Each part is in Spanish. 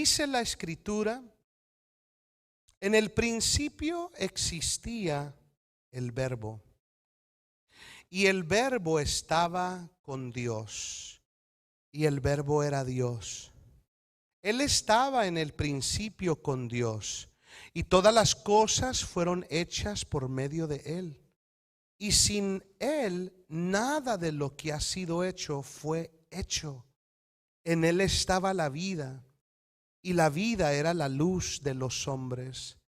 Dice la Escritura, en el principio existía el Verbo, y el Verbo estaba con Dios, y el Verbo era Dios. Él estaba en el principio con Dios, y todas las cosas fueron hechas por medio de Él. Y sin Él, nada de lo que ha sido hecho fue hecho. En Él estaba la vida, y la vida era la luz de los hombres.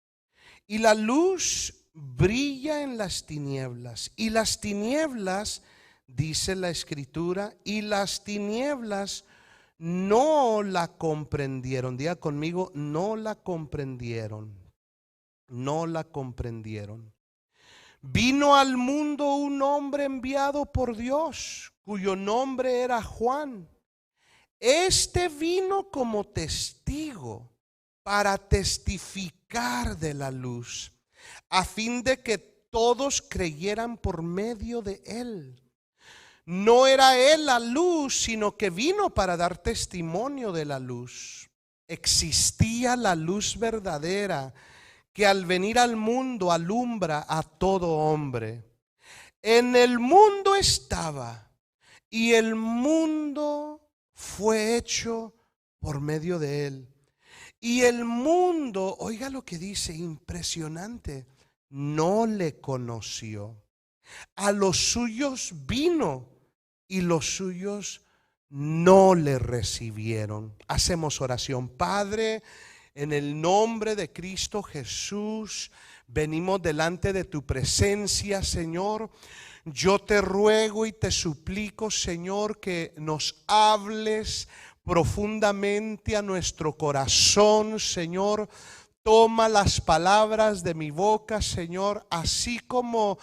Y la luz brilla en las tinieblas, y las tinieblas, dice la Escritura, y las tinieblas no la comprendieron. Diga conmigo, no la comprendieron. No la comprendieron. Vino al mundo un hombre enviado por Dios, cuyo nombre era Juan. Este vino como testigo para testificar de la luz, a fin de que todos creyeran por medio de él. No era él la luz, sino que vino para dar testimonio de la luz. Existía la luz verdadera, que al venir al mundo alumbra a todo hombre. En el mundo estaba, y el mundo fue hecho por medio de él. Y el mundo, oiga lo que dice, impresionante, no le conoció. A los suyos vino, y los suyos no le recibieron. Hacemos oración. Padre, en el nombre de Cristo Jesús, venimos delante de tu presencia, Señor. Yo te ruego y te suplico, Señor, que nos hables profundamente a nuestro corazón, Señor. Toma las palabras de mi boca, Señor, así como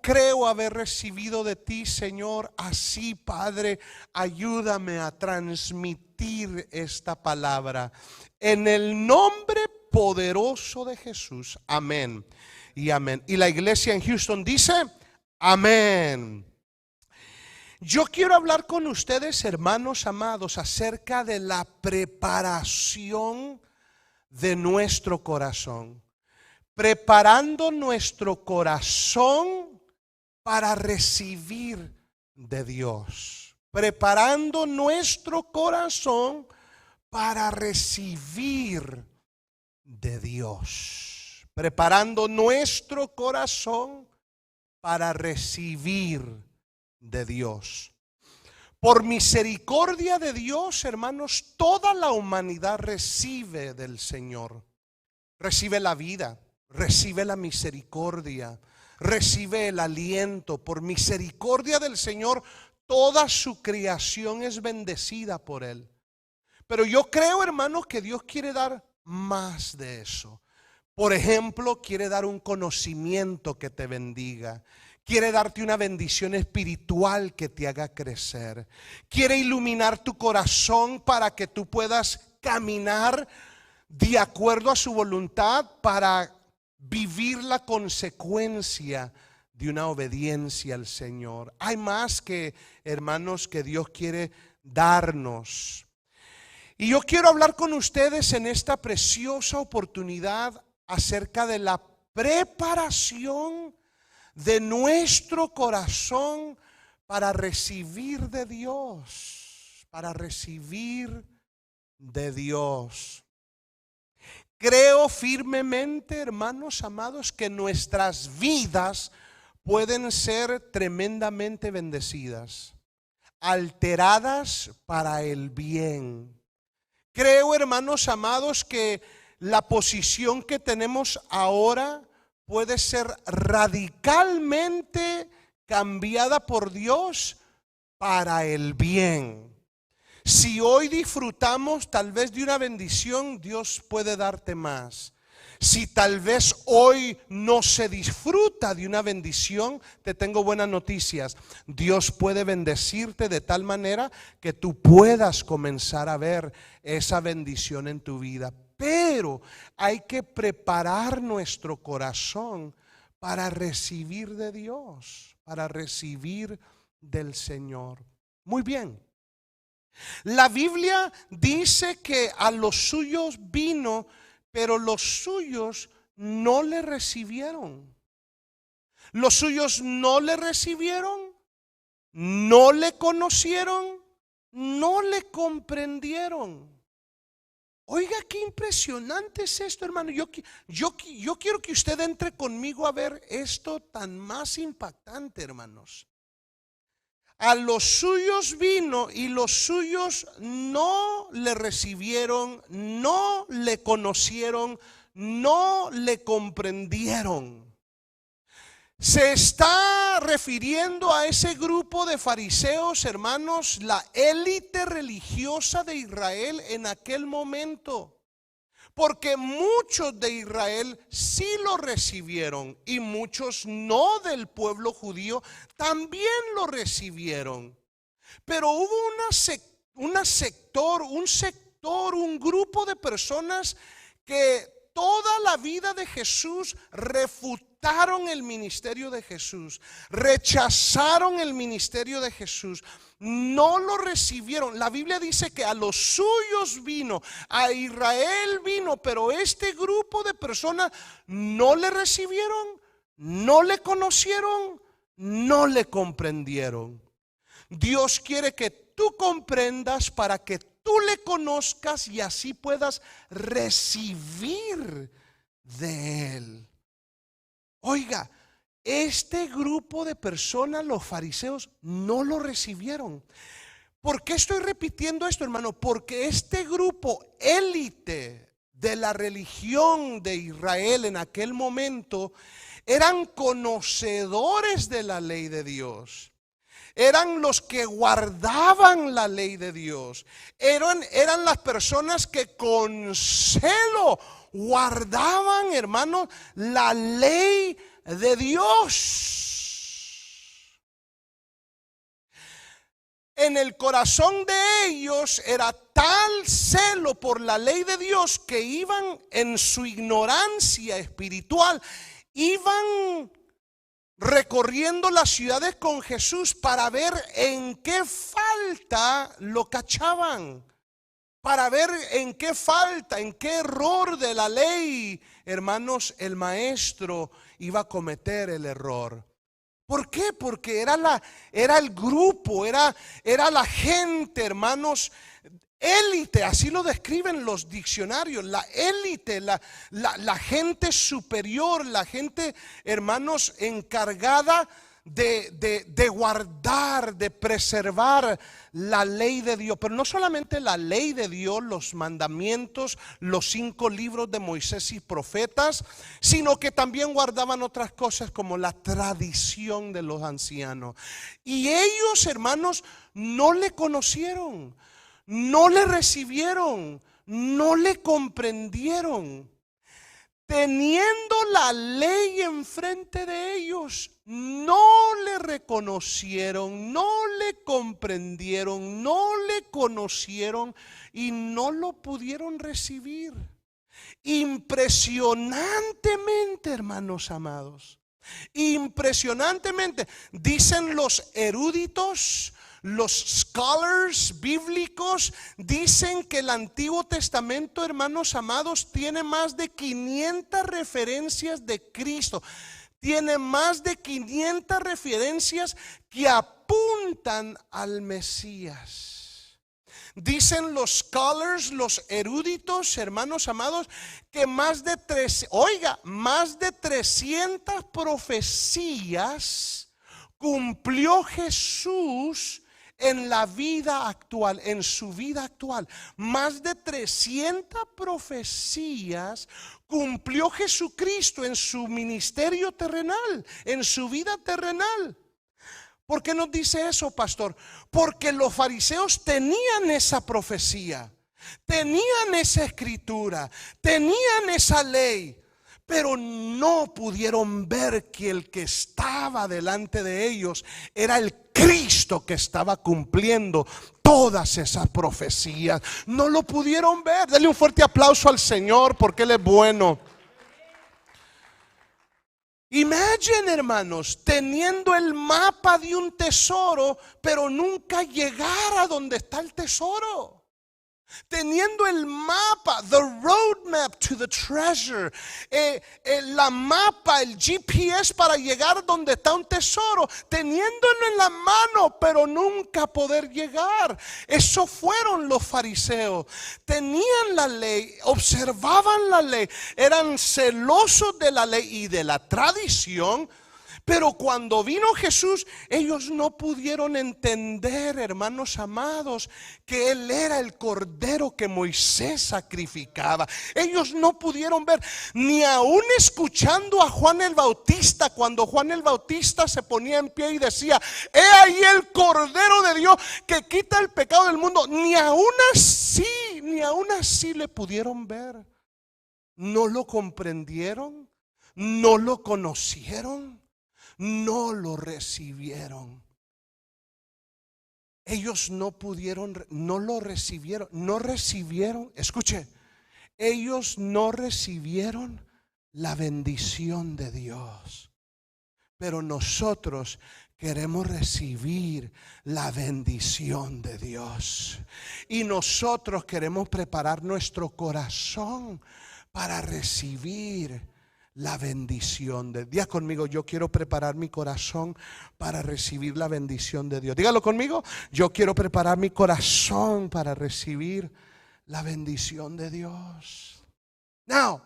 creo haber recibido de ti, Señor, así, Padre, ayúdame a transmitir esta palabra. En el nombre poderoso de Jesús. Amén y amén. Y la iglesia en Houston dice, amén. Yo quiero hablar con ustedes, hermanos amados, acerca de la preparación de nuestro corazón. Preparando nuestro corazón para recibir de Dios. Preparando nuestro corazón para recibir de Dios. Preparando nuestro corazón para recibir de Dios. Por misericordia de Dios, hermanos, toda la humanidad recibe del Señor. Recibe la vida, recibe la misericordia, recibe el aliento. Por misericordia del Señor, toda su creación es bendecida por Él. Pero yo creo, hermanos, que Dios quiere dar más de eso. Por ejemplo, quiere dar un conocimiento que te bendiga. Quiere darte una bendición espiritual que te haga crecer. Quiere iluminar tu corazón para que tú puedas caminar de acuerdo a su voluntad para vivir la consecuencia de una obediencia al Señor. Hay más que, hermanos, que Dios quiere darnos. Y yo quiero hablar con ustedes en esta preciosa oportunidad acerca de la preparación de nuestro corazón para recibir de Dios, para recibir de Dios. Creo firmemente, hermanos amados, que nuestras vidas pueden ser tremendamente bendecidas, alteradas para el bien. Creo, hermanos amados, que la posición que tenemos ahora puede ser radicalmente cambiada por Dios para el bien. Si hoy disfrutamos tal vez de una bendición, Dios puede darte más. Si tal vez hoy no se disfruta de una bendición, te tengo buenas noticias. Dios puede bendecirte de tal manera que tú puedas comenzar a ver esa bendición en tu vida. Pero hay que preparar nuestro corazón para recibir de Dios, para recibir del Señor. Muy bien. La Biblia dice que a los suyos vino, pero los suyos no le recibieron. Los suyos no le recibieron, no le conocieron, no le comprendieron. Oiga, qué impresionante es esto, hermano. Yo quiero que usted entre conmigo a ver esto tan más impactante, hermanos. A los suyos vino y los suyos no le recibieron, no le conocieron, no le comprendieron. Se está refiriendo a ese grupo de fariseos, hermanos, la élite religiosa de Israel en aquel momento. Porque muchos de Israel sí lo recibieron y muchos no del pueblo judío también lo recibieron. Pero hubo un grupo de personas que toda la vida de Jesús refutaron el ministerio de Jesús, rechazaron el ministerio de Jesús, no lo recibieron. La Biblia dice que a los suyos vino, a Israel vino, pero este grupo de personas no le recibieron, no le conocieron, no le comprendieron. Dios quiere que tú comprendas para que tú le conozcas y así puedas recibir de Él. Oiga, este grupo de personas, los fariseos, no lo recibieron. ¿Por qué estoy repitiendo esto, hermano? Porque este grupo élite de la religión de Israel en aquel momento eran conocedores de la ley de Dios. Eran los que guardaban la ley de Dios. Eran las personas que con celo guardaban, hermanos, la ley de Dios. En el corazón de ellos era tal celo por la ley de Dios que iban en su ignorancia espiritual, iban recorriendo las ciudades con Jesús para ver en qué falta lo cachaban, para ver en qué falta, en qué error de la ley, hermanos, el maestro iba a cometer el error. ¿Por qué? Porque era el grupo, era la gente, hermanos, élite, así lo describen los diccionarios, la élite, la gente superior, la gente, hermanos, encargada de guardar, de preservar la ley de Dios. Pero no solamente la ley de Dios, los mandamientos, los 5 libros de Moisés y profetas, sino que también guardaban otras cosas como la tradición de los ancianos. Y ellos, hermanos, no le conocieron, no le recibieron, no le comprendieron. Teniendo la ley enfrente de ellos, no le reconocieron, no le comprendieron, no le conocieron y no lo pudieron recibir. Impresionantemente, hermanos amados, impresionantemente, dicen los eruditos, los scholars bíblicos, dicen que el Antiguo Testamento, hermanos amados, tiene más de 500 referencias de Cristo. Tiene más de 500 referencias que apuntan al Mesías. Dicen los scholars, los eruditos, hermanos amados, que más de 300 profecías cumplió Jesús en la vida actual, en su vida actual. Más de 300 profecías cumplió Jesucristo en su ministerio terrenal, en su vida terrenal. ¿Por qué nos dice eso, pastor? Porque los fariseos tenían esa profecía, tenían esa escritura, tenían esa ley, pero no pudieron ver que el que estaba delante de ellos era el Cristo que estaba cumpliendo todas esas profecías. No lo pudieron ver. Dale un fuerte aplauso al Señor porque Él es bueno. Imagine, hermanos, teniendo el mapa de un tesoro, pero nunca llegar a donde está el tesoro. Teniendo el mapa, the roadmap to the treasure, la mapa, el GPS para llegar donde está un tesoro, teniéndolo en la mano, pero nunca poder llegar. Eso fueron los fariseos. Tenían la ley, observaban la ley, eran celosos de la ley y de la tradición. Pero cuando vino Jesús, ellos no pudieron entender, hermanos amados, que Él era el cordero que Moisés sacrificaba. Ellos no pudieron ver, ni aún escuchando a Juan el Bautista, cuando Juan el Bautista se ponía en pie y decía: he ahí el cordero de Dios que quita el pecado del mundo. Ni aún así le pudieron ver. No lo comprendieron, no lo conocieron, no lo recibieron. Ellos no pudieron, no lo recibieron, no recibieron, escuche, ellos no recibieron la bendición de Dios. Pero nosotros queremos recibir la bendición de Dios. Y nosotros queremos preparar nuestro corazón para recibir la bendición de Dios. Diga conmigo: yo quiero preparar mi corazón para recibir la bendición de Dios. Dígalo conmigo: yo quiero preparar mi corazón para recibir la bendición de Dios. Now,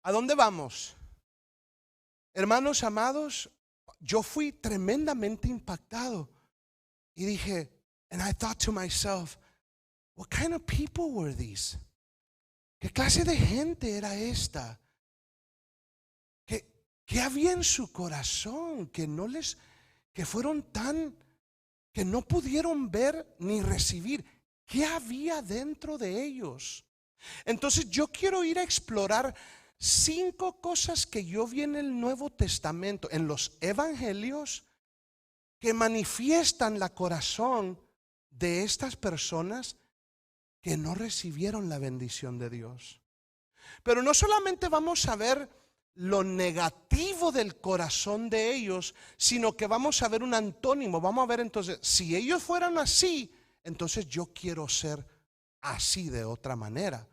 ¿a dónde vamos? Hermanos amados, yo fui tremendamente impactado y dije, and I thought to myself, what kind of people were these? ¿Qué clase de gente era esta? ¿Qué había en su corazón que fueron tan, que no pudieron ver ni recibir? ¿Qué había dentro de ellos? Entonces yo quiero ir a explorar 5 cosas que yo vi en el Nuevo Testamento, en los evangelios, que manifiestan la corazón de estas personas que no recibieron la bendición de Dios. Pero no solamente vamos a ver lo negativo del corazón de ellos, sino que vamos a ver un antónimo. Vamos a ver entonces, si ellos fueran así, entonces yo quiero ser así de otra manera.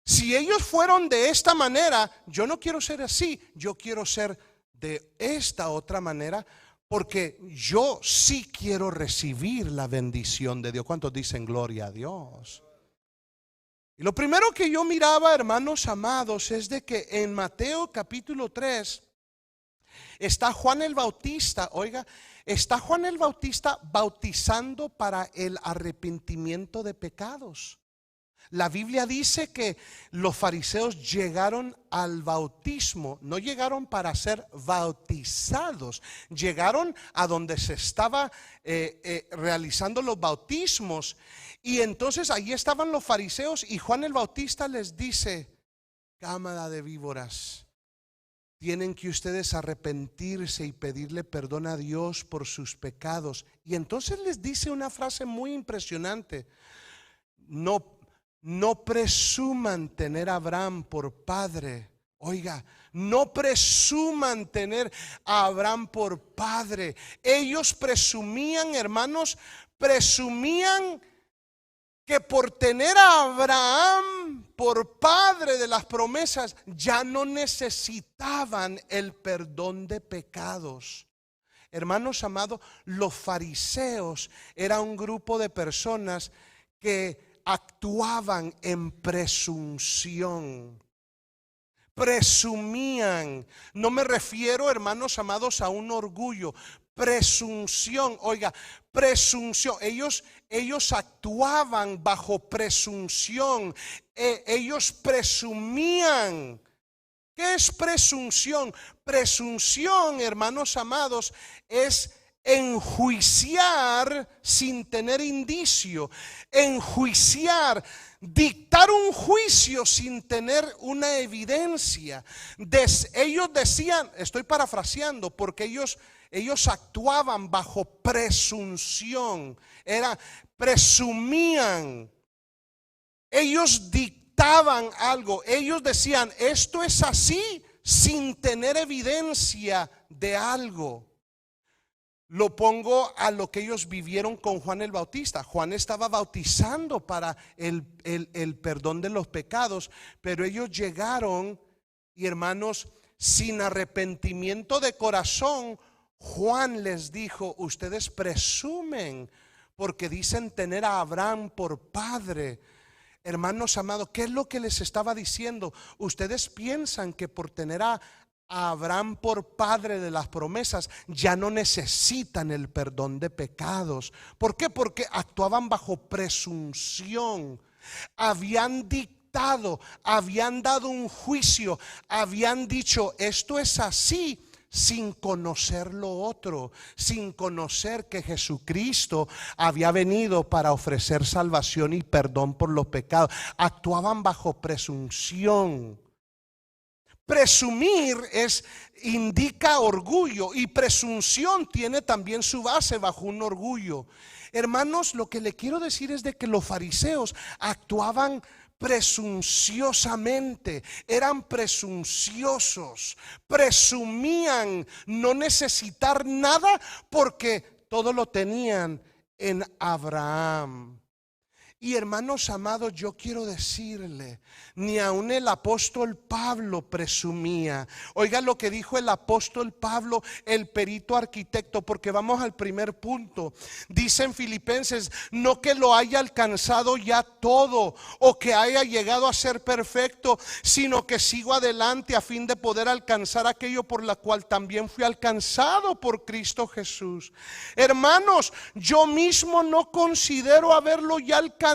Si ellos fueron de esta manera, yo no quiero ser así, yo quiero ser de esta otra manera, porque yo sí quiero recibir la bendición de Dios. ¿Cuántos dicen gloria a Dios? Y lo primero que yo miraba, hermanos amados, es de que en Mateo capítulo 3 está Juan el Bautista. Oiga, está Juan el Bautista bautizando para el arrepentimiento de pecados. La Biblia dice que los fariseos llegaron al bautismo, no llegaron para ser bautizados, llegaron a donde se estaba realizando los bautismos. Y entonces allí estaban los fariseos y Juan el Bautista les dice: cámara de víboras, tienen que ustedes arrepentirse y pedirle perdón a Dios por sus pecados. Y entonces les dice una frase muy impresionante: no presuman tener a Abraham por padre. Oiga, no presuman tener a Abraham por padre. Ellos presumían, hermanos, presumían que por tener a Abraham por padre de las promesas, ya no necesitaban el perdón de pecados. Hermanos amados, los fariseos eran un grupo de personas que actuaban en presunción. Presumían. No me refiero, hermanos amados, a un orgullo. Presunción, oiga, presunción. Ellos actuaban bajo presunción. Ellos presumían. ¿Qué es presunción? Presunción, hermanos amados, es enjuiciar sin tener indicio, enjuiciar, dictar un juicio sin tener una evidencia. Ellos decían, estoy parafraseando, porque ellos actuaban bajo presunción, presumían, ellos dictaban algo, ellos decían: esto es así, sin tener evidencia de algo. Lo pongo a lo que ellos vivieron con Juan el Bautista. Juan estaba bautizando para el perdón de los pecados, pero ellos llegaron, y hermanos, sin arrepentimiento de corazón. Juan les dijo: ustedes presumen porque dicen tener a Abraham por padre. Hermanos amados, ¿qué es lo que les estaba diciendo? Ustedes piensan que por tener a Abraham por padre de las promesas ya no necesitan el perdón de pecados. ¿Por qué? Porque actuaban bajo presunción. Habían dictado, habían dado un juicio, habían dicho esto es así, sin conocer lo otro, sin conocer que Jesucristo había venido para ofrecer salvación y perdón por los pecados. Actuaban bajo presunción. Presumir indica orgullo, y presunción tiene también su base bajo un orgullo. Hermanos, lo que le quiero decir es de que los fariseos actuaban presunciosamente, eran presunciosos, presumían no necesitar nada porque todo lo tenían en Abraham. Y hermanos amados, yo quiero decirle, ni aun el apóstol Pablo presumía. Oiga lo que dijo el apóstol Pablo, el perito arquitecto, porque vamos al primer punto. Dice en Filipenses: no que lo haya alcanzado ya todo, o que haya llegado a ser perfecto, sino que sigo adelante a fin de poder alcanzar aquello por la cual también fui alcanzado por Cristo Jesús. Hermanos, yo mismo no considero haberlo ya alcanzado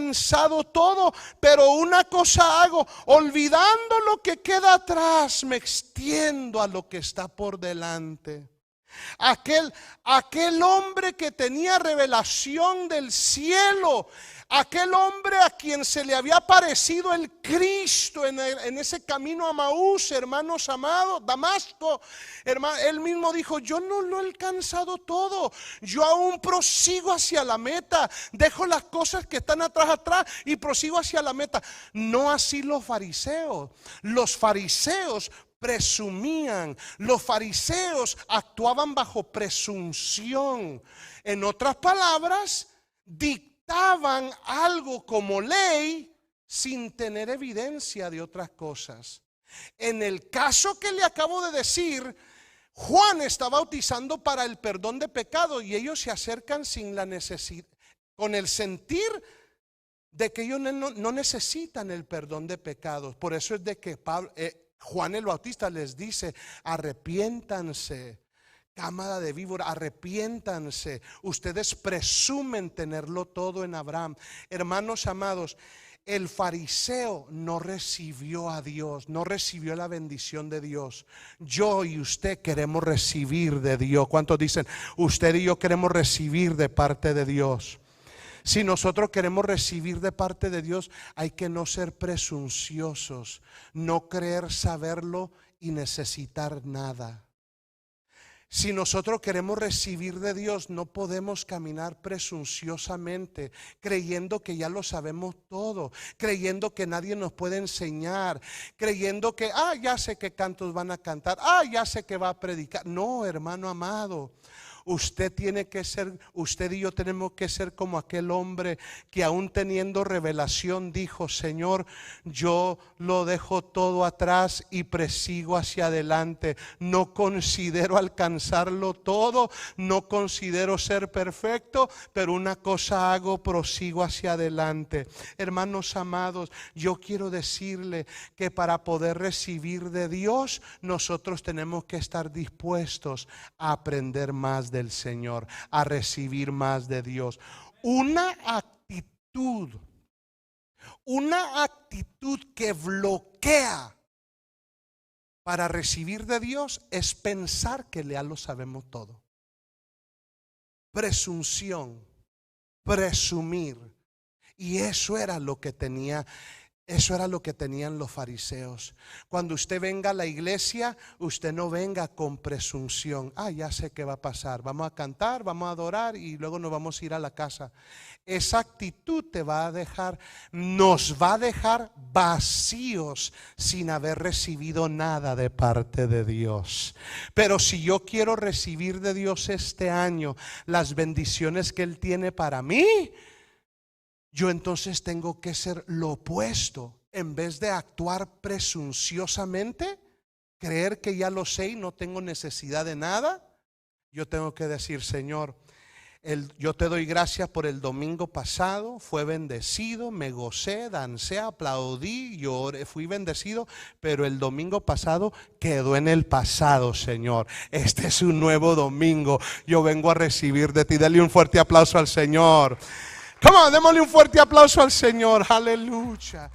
todo, pero una cosa hago: olvidando lo que queda atrás, me extiendo a lo que está por delante. Aquel hombre que tenía revelación del cielo, aquel hombre a quien se le había aparecido el Cristo en ese camino a Maús, hermanos amados, Damasco, hermano, él mismo dijo: yo no lo he alcanzado todo, yo aún prosigo hacia la meta, dejo las cosas que están atrás y prosigo hacia la meta. No así los fariseos. Los fariseos presumían, los fariseos actuaban bajo presunción. En otras palabras, dictaban algo como ley sin tener evidencia de otras cosas. En el caso que le acabo de decir, Juan está bautizando para el perdón de pecado, y ellos se acercan sin la necesidad, con el sentir de que ellos no necesitan el perdón de pecados. Por eso es de que Juan el Bautista les dice: arrepiéntanse, cámara de víbora, arrepiéntanse. Ustedes presumen tenerlo todo en Abraham. Hermanos amados, el fariseo no recibió a Dios, no recibió la bendición de Dios. Yo y usted queremos recibir de Dios. ¿Cuántos dicen? Usted y yo queremos recibir de parte de Dios. Si nosotros queremos recibir de parte de Dios, hay que no ser presunciosos, no creer saberlo y necesitar nada. Si nosotros queremos recibir de Dios, no podemos caminar presunciosamente, creyendo que ya lo sabemos todo, creyendo que nadie nos puede enseñar, creyendo que, ya sé qué cantos van a cantar, ya sé que va a predicar. No, hermano amado. Usted y yo tenemos que ser como aquel hombre que, aún teniendo revelación, dijo: Señor, yo lo dejo todo atrás y prosigo hacia adelante. No considero alcanzarlo todo, no considero ser perfecto, pero una cosa hago: prosigo hacia adelante. Hermanos amados, yo quiero decirle que para poder recibir de Dios, nosotros tenemos que estar dispuestos a aprender más del Señor, a recibir más de Dios. Una actitud que bloquea para recibir de Dios es pensar que ya lo sabemos todo. Presunción, presumir. Y eso era lo que tenía Eso era lo que tenían los fariseos. Cuando usted venga a la iglesia, usted no venga con presunción. Ya sé qué va a pasar. Vamos a cantar, vamos a adorar y luego nos vamos a ir a la casa. Esa actitud te va a dejar, nos va a dejar vacíos sin haber recibido nada de parte de Dios. Pero si yo quiero recibir de Dios este año las bendiciones que Él tiene para mí, yo entonces tengo que ser lo opuesto. En vez de actuar presunciosamente, creer que ya lo sé y no tengo necesidad de nada, yo tengo que decir: Señor, yo te doy gracias por el domingo pasado, fue bendecido, me gocé, dancé, aplaudí, lloré, fui bendecido, pero el domingo pasado quedó en el pasado, Señor. Este es un nuevo domingo, yo vengo a recibir de ti. Dale un fuerte aplauso al Señor. Come on, démosle un fuerte aplauso al Señor. Aleluya.